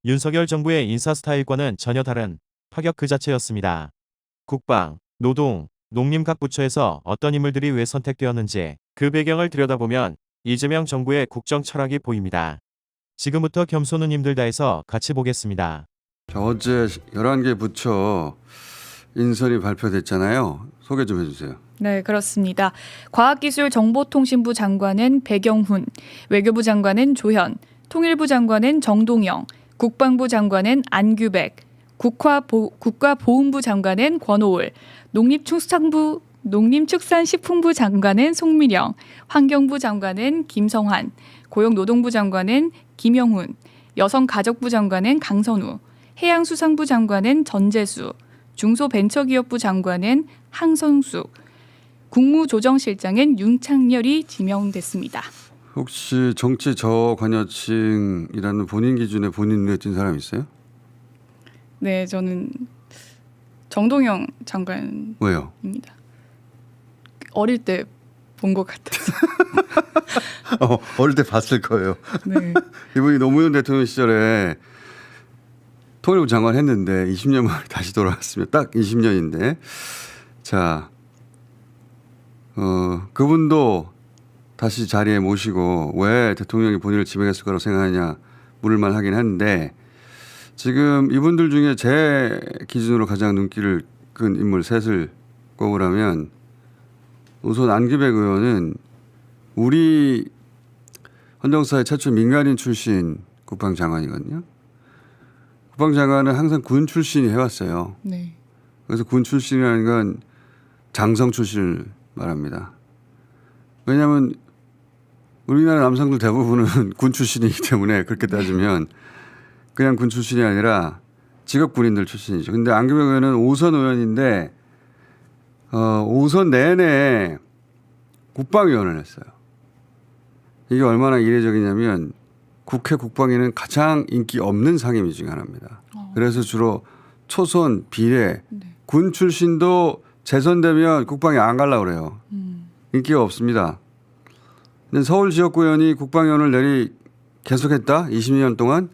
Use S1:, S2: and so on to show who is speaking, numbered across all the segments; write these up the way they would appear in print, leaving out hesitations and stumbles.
S1: 윤석열 정부의 인사 스타일과는 전혀 다른 파격 그 자체였습니다. 국방, 노동, 농림 각 부처에서 어떤 인물들이 왜 선택되었는지 그 배경을 들여다보면 이재명 정부의 국정 철학이 보입니다. 지금부터 겸손우님들 다해서 같이 보겠습니다.
S2: 어제 11개 부처 인선이 발표됐잖아요. 소개 좀 해주세요.
S3: 네, 그렇습니다. 과학기술정보통신부 장관은 배경훈, 외교부 장관은 조현, 통일부 장관은 정동영, 국방부 장관은 안규백, 국가보훈부 장관은 권오을, 농림축산식품부 장관은 송미령, 환경부 장관은 김성환, 고용노동부 장관은 김영훈, 여성가족부 장관은 강선우, 해양수산부 장관은 전재수, 중소벤처기업부 장관은 항성숙, 국무조정실장은 윤창열이 지명됐습니다.
S2: 혹시 정치 저관여층이라는 본인 기준에 본인 눈에 띈 사람 있어요?
S3: 네, 저는 정동영 장관입니다.
S2: 왜요?
S3: 어릴 때 본 것 같아서.
S2: 어릴 때 봤을 거예요.
S3: 네.
S2: 이분이 노무현 대통령 시절에 통일부 장관 했는데 20년 만에 다시 돌아왔으면 딱 20년인데 자, 그분도 다시 자리에 모시고 왜 대통령이 본인을 지명했을 거라고 생각하냐 물을 만하긴 한데 지금 이분들 중에 제 기준으로 가장 눈길을 끈 인물 셋을 꼽으라면 우선 안기백 의원은 우리 헌정사의 최초 민간인 출신 국방장관이거든요. 국방장관은 항상 군 출신이 해왔어요.
S3: 네.
S2: 그래서 군 출신이라는 건 장성 출신을 말합니다. 왜냐하면 우리나라 남성들 대부분은 군 출신이기 때문에 그렇게 따지면 그냥 군 출신이 아니라 직업 군인들 출신이죠. 근데 안기백 의원은 5선 의원인데 5선 내내 국방위원을 했어요. 이게 얼마나 이례적이냐면 국회 국방위는 가장 인기 없는 상임위 중에 하나입니다. 그래서 주로 초선, 비례, 군 출신도 재선되면 국방위 안 가려고 그래요. 인기가 없습니다. 근데 서울 지역구의원이 국방위원을 계속했다. 20년 동안.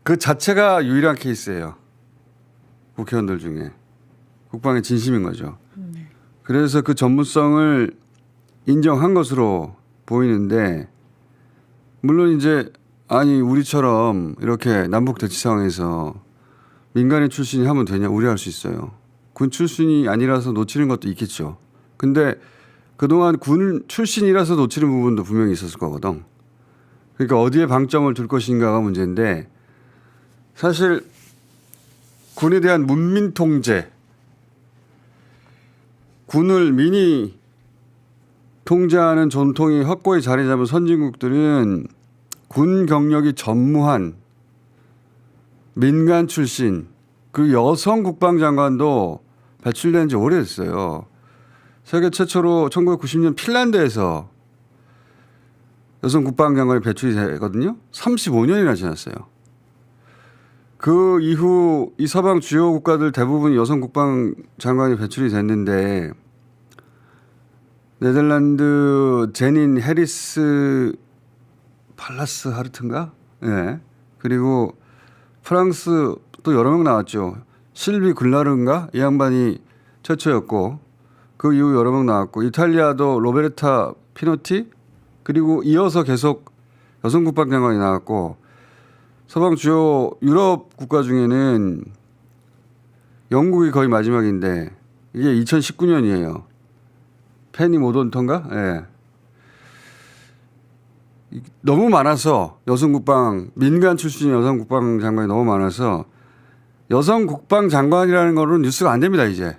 S2: 그 자체가 유일한 케이스예요. 국회의원들 중에. 국방의 진심인 거죠. 그래서 그 전문성을 인정한 것으로 보이는데 물론 이제 아니 우리처럼 이렇게 남북 대치 상황에서 민간인 출신이 하면 되냐 우려할 수 있어요. 군 출신이 아니라서 놓치는 것도 있겠죠. 근데 그동안 군 출신이라서 놓치는 부분도 분명히 있었을 거거든. 그러니까 어디에 방점을 둘 것인가가 문제인데 사실 군에 대한 문민 통제 군을 민이 통제하는 전통이 확고히 자리 잡은 선진국들은 군 경력이 전무한 민간 출신 그 여성 국방장관도 배출된 지 오래됐어요. 세계 최초로 1990년 핀란드에서 여성 국방장관이 배출이 되거든요. 35년이나 지났어요. 그 이후 이 서방 주요 국가들 대부분 여성 국방장관이 배출이 됐는데 네덜란드 제닌 해리스 팔라스 하르트인가? 네. 그리고 프랑스 또 여러 명 나왔죠. 실비 글라르인가? 이 양반이 최초였고 그 이후 여러 명 나왔고 이탈리아도 로베르타 피노티 그리고 이어서 계속 여성 국방장관이 나왔고 서방 주요 유럽 국가 중에는 영국이 거의 마지막인데 이게 2019년이에요. 페니 모돈턴가? 예. 네. 너무 많아서 여성 국방 민간 출신 여성 국방 장관이 너무 많아서 여성 국방 장관이라는 거는 뉴스가 안 됩니다 이제.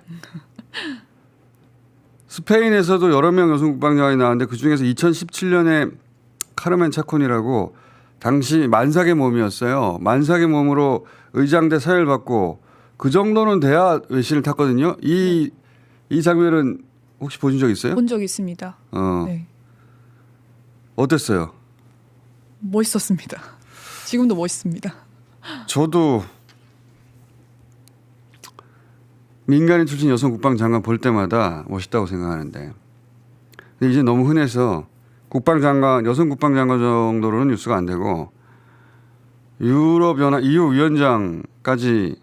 S2: 스페인에서도 여러 명 여성 국방 장관이 나왔는데 그 중에서 2017년에 카르멘 차콘이라고 당시 만삭의 몸이었어요. 만삭의 몸으로 의장대 사회를 받고 그 정도는 돼야 외신을 탔거든요. 이 장면은 혹시 보신 적 있어요?
S3: 본 적 있습니다. 네.
S2: 어땠어요?
S3: 멋있었습니다. 지금도 멋있습니다.
S2: 저도 민간인 출신 여성 국방장관 볼 때마다 멋있다고 생각하는데 근데 이제 너무 흔해서 국방장관 여성 국방장관 정도로는 뉴스가 안 되고 유럽연합 EU 위원장까지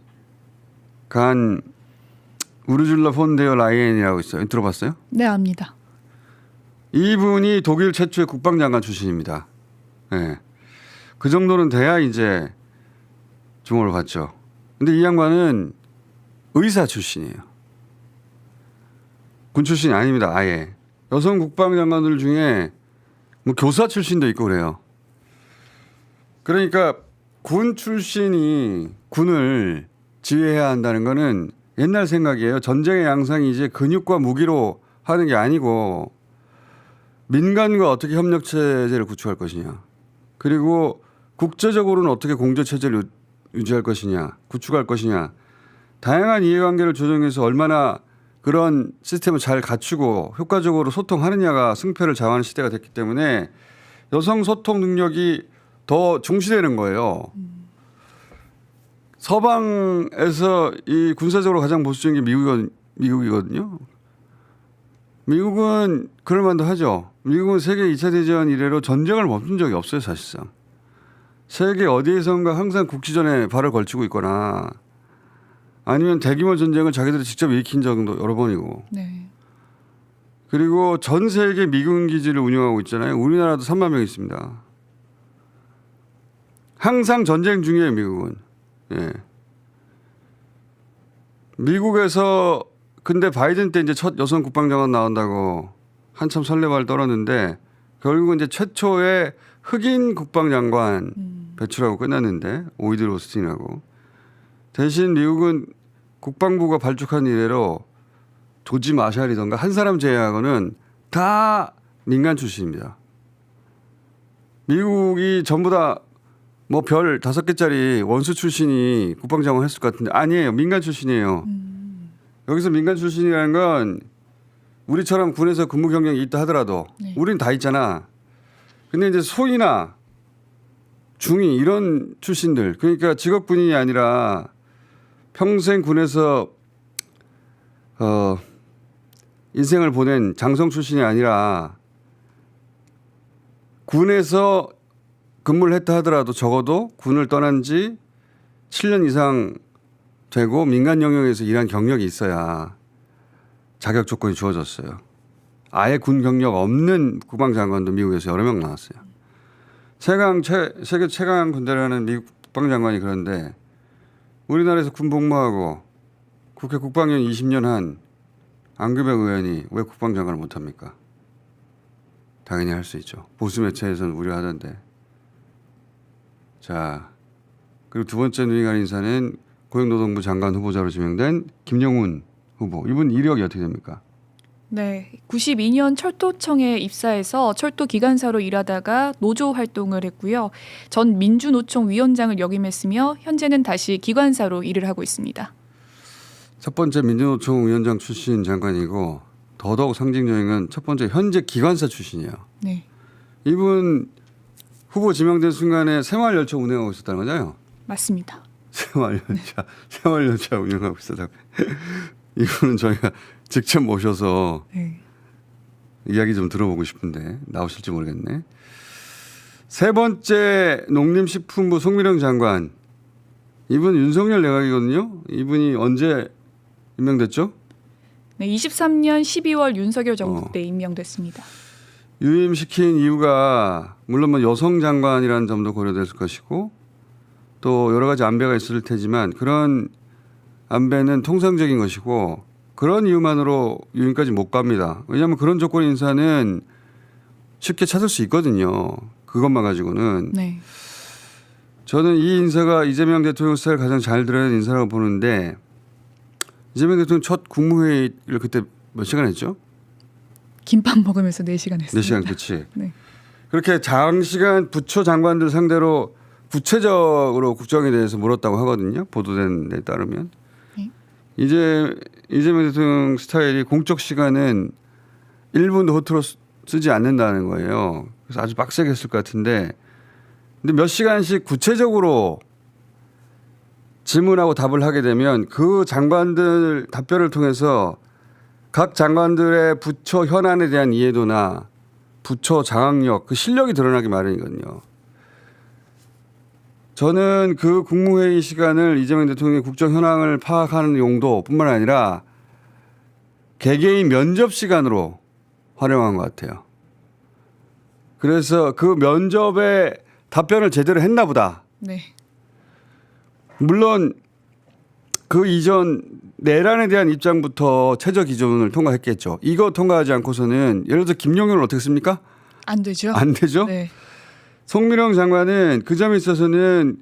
S2: 간 우르줄라 폰데어 라이엔이라고 있어요. 들어봤어요?
S3: 네, 압니다.
S2: 이분이 독일 최초의 국방장관 출신입니다. 네. 그 정도는 돼야 이제 주목을 받죠. 근데 이 양반은 의사 출신이에요. 군 출신이 아닙니다. 아예. 여성 국방장관들 중에 뭐 교사 출신도 있고 그래요. 그러니까 군 출신이 군을 지휘해야 한다는 거는 옛날 생각이에요. 전쟁의 양상이 이제 근육과 무기로 하는 게 아니고 민간과 어떻게 협력 체제를 구축할 것이냐. 그리고 국제적으로는 어떻게 공조 체제를 유지할 것이냐, 구축할 것이냐. 다양한 이해관계를 조정해서 얼마나 그런 시스템을 잘 갖추고 효과적으로 소통하느냐가 승패를 좌우하는 시대가 됐기 때문에 여성 소통 능력이 더 중시되는 거예요. 서방에서 이 군사적으로 가장 보수적인 게 미국이거든요. 미국은 그럴 만도 하죠. 미국은 세계 2차 대전 이래로 전쟁을 멈춘 적이 없어요, 사실상. 세계 어디에선가 항상 국지전에 발을 걸치고 있거나 아니면 대규모 전쟁을 자기들이 직접 일으킨 적도 여러 번이고.
S3: 네.
S2: 그리고 전 세계 미군 기지를 운영하고 있잖아요. 우리나라도 3만 명 있습니다. 항상 전쟁 중이에요, 미국은. 예. 미국에서 근데 바이든 때 이제 첫 여성 국방장관 나온다고 한참 설레발 떨었는데 결국은 이제 최초의 흑인 국방장관 배출하고 끝났는데 오이드 로스틴하고 대신 미국은 국방부가 발족한 이래로 조지 마샬이던가 한 사람 제외하고는 다 민간 출신입니다. 미국이 전부 다 뭐 별 5개짜리 원수 출신이 국방장관 했을 것 같은데 아니에요. 민간 출신이에요. 여기서 민간 출신이라는 건 우리처럼 군에서 근무 경력이 있다 하더라도
S3: 네.
S2: 우리는 다 있잖아. 근데 이제 소위나 중위 이런 출신들 그러니까 직업 군인이 아니라 평생 군에서 인생을 보낸 장성 출신이 아니라 군에서 근무를 했다 하더라도 적어도 군을 떠난 지 7년 이상 되고 민간 영역에서 일한 경력이 있어야 자격 조건이 주어졌어요. 아예 군 경력 없는 국방장관도 미국에서 여러 명 나왔어요. 세계 최강 군대라는 미국 국방장관이 그런데 우리나라에서 군 복무하고 국회 국방위원 20년 한 안규백 의원이 왜 국방장관을 못합니까? 당연히 할 수 있죠. 보수 매체에서는 우려하던데. 자, 그리고 두 번째 눈이 가는 인사는 고용노동부 장관 후보자로 지명된 김영훈 후보. 이분 이력이 어떻게 됩니까?
S3: 네, 92년 철도청에 입사해서 철도 기관사로 일하다가 노조 활동을 했고요. 전 민주노총 위원장을 역임했으며 현재는 다시 기관사로 일을 하고 있습니다.
S2: 첫 번째 민주노총 위원장 출신 장관이고 더더욱 상징적인 건 첫 번째 현재 기관사 출신이에요.
S3: 네,
S2: 이분 후보 지명된 순간에 새마을열차 운행하고 있었다는 거잖아요.
S3: 맞습니다.
S2: 새마을열차 운영하고 있었다고. 이분은 저희가 직접 모셔서
S3: 네.
S2: 이야기 좀 들어보고 싶은데 나오실지 모르겠네. 세 번째 농림식품부 송미령 장관. 이분 윤석열 내각이거든요. 이분이 언제 임명됐죠?
S3: 네, 23년 12월 윤석열 정부 때 임명됐습니다.
S2: 유임시킨 이유가 물론 뭐 여성 장관이라는 점도 고려됐을 것이고 또 여러 가지 안배가 있을 테지만 그런 안배는 통상적인 것이고 그런 이유만으로 유임까지 못 갑니다. 왜냐하면 그런 조건의 인사는 쉽게 찾을 수 있거든요. 그것만 가지고는.
S3: 네.
S2: 저는 이 인사가 이재명 대통령 스타일 가장 잘 들어야 인사라고 보는데 이재명 대통령 첫 국무회의를 그때 몇 시간 했죠?
S3: 김밥 먹으면서 4시간 했습니다.
S2: 4시간 그렇지.
S3: 네.
S2: 그렇게 장시간 부처 장관들 상대로 구체적으로 국정에 대해서 물었다고 하거든요. 보도된 데 따르면.
S3: 네.
S2: 이재명 대통령 스타일이 공적 시간은 1분도 허투루 쓰지 않는다는 거예요. 그래서 아주 빡세게 했을 것 같은데 근데 몇 시간씩 구체적으로 질문하고 답을 하게 되면 그 장관들 답변을 통해서 각 장관들의 부처 현안에 대한 이해도나 부처 장악력, 그 실력이 드러나기 마련이거든요. 저는 그 국무회의 시간을 이재명 대통령의 국정 현황을 파악하는 용도뿐만 아니라 개개인 면접 시간으로 활용한 것 같아요. 그래서 그 면접에 답변을 제대로 했나 보다.
S3: 네.
S2: 물론 그 이전 내란에 대한 입장부터 최저 기준을 통과했겠죠. 이거 통과하지 않고서는 예를 들어 김용현을 어떻게 씁니까?
S3: 안 되죠.
S2: 안 되죠.
S3: 네.
S2: 송민영 장관은 그 점에 있어서는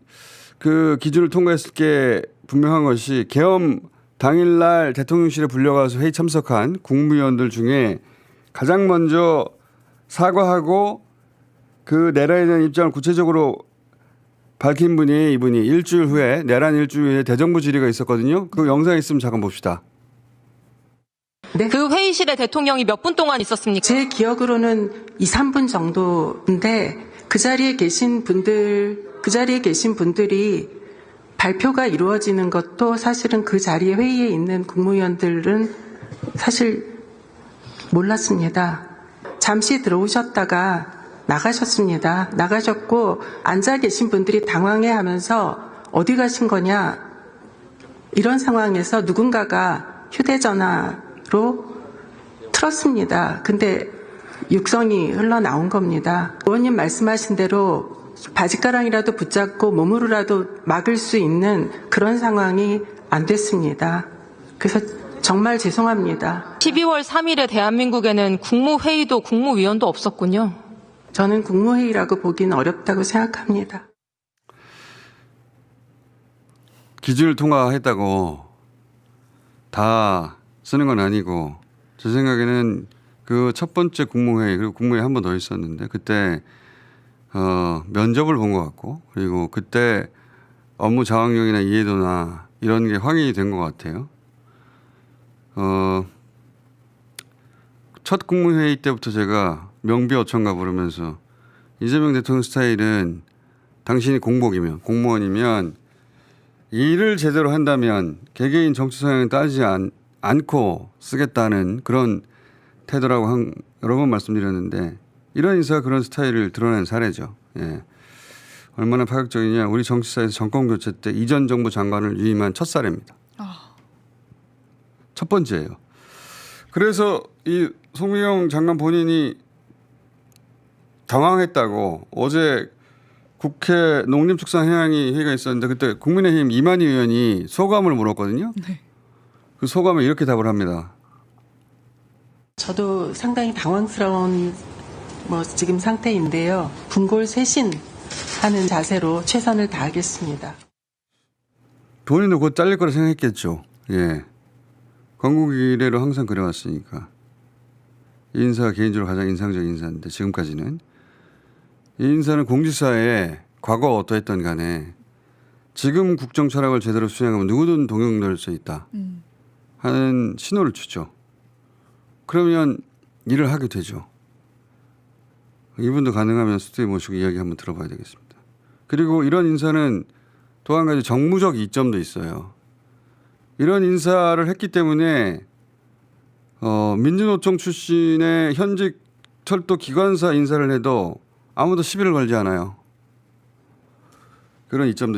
S2: 그 기준을 통과했을 게 분명한 것이 계엄 당일날 대통령실에 불려가서 회의 참석한 국무위원들 중에 가장 먼저 사과하고 그 내란에 대한 입장을 구체적으로 밝힌 분이 이분이 일주일 후에 내란 일주일 후에 대정부 질의가 있었거든요. 그 영상 있으면 잠깐 봅시다.
S4: 네. 그 회의실에 대통령이 몇 분 동안 있었습니까?
S5: 제 기억으로는 2, 3분 정도인데 그 자리에 계신 분들이 발표가 이루어지는 것도 사실은 그 자리에 회의에 있는 국무위원들은 사실 몰랐습니다. 잠시 들어오셨다가 나가셨습니다. 나가셨고 앉아 계신 분들이 당황해하면서 어디 가신 거냐 이런 상황에서 누군가가 휴대전화로 틀었습니다. 근데 육성이 흘러나온 겁니다. 의원님 말씀하신 대로 바짓가랑이라도 붙잡고 몸으로라도 막을 수 있는 그런 상황이 안 됐습니다. 그래서 정말 죄송합니다.
S4: 12월 3일에 대한민국에는 국무회의도 국무위원도 없었군요.
S5: 저는 국무회의라고 보기는 어렵다고 생각합니다.
S2: 기준을 통과했다고 다 쓰는 건 아니고 제 생각에는 그 첫 번째 국무회의 그리고 국무회의 한 번 더 있었는데 그때 면접을 본 것 같고 그리고 그때 업무 장악력이나 이해도나 이런 게 확인이 된 것 같아요. 첫 국무회의 때부터 제가 명비어천가 부르면서 이재명 대통령 스타일은 당신이 공무원이면 일을 제대로 한다면 개개인 정치 성향을 따지지 않고 쓰겠다는 그런 태도라고 여러 번 말씀드렸는데 이런 인사가 그런 스타일을 드러낸 사례죠. 예. 얼마나 파격적이냐. 우리 정치사에서 정권 교체 때 이전 정부 장관을 유임한 첫 사례입니다. 첫 번째예요. 그래서 이 송민영 장관 본인이 당황했다고 어제 국회 농림축산해양위 회의가 있었는데 그때 국민의힘 이만희 의원이 소감을 물었거든요.
S3: 네.
S2: 그 소감을 이렇게 답을 합니다.
S5: 저도 상당히 당황스러운 지금 상태인데요. 분골쇄신하는 자세로 최선을 다하겠습니다.
S2: 본인도 곧 잘릴 거라 생각했겠죠. 예. 건국 이래로 항상 그래왔으니까. 이 인사가 개인적으로 가장 인상적인 인사인데 지금까지는. 이 인사는 공직사회에 과거 어떠했던 간에 지금 국정 철학을 제대로 수행하면 누구든 동용될 수 있다 하는 신호를 주죠. 그러면 일을 하게 되죠. 이분도 가능하면 스튜디오에 모시고 이야기 한번 들어봐야 되겠습니다. 그리고 이런 인사는 또 한 가지 정무적 이점도 있어요. 이런 인사를 했기 때문에 민주노총 출신의 현직 철도 기관사 인사를 해도 아무도 시비를 걸지 않아요. 그런 이점도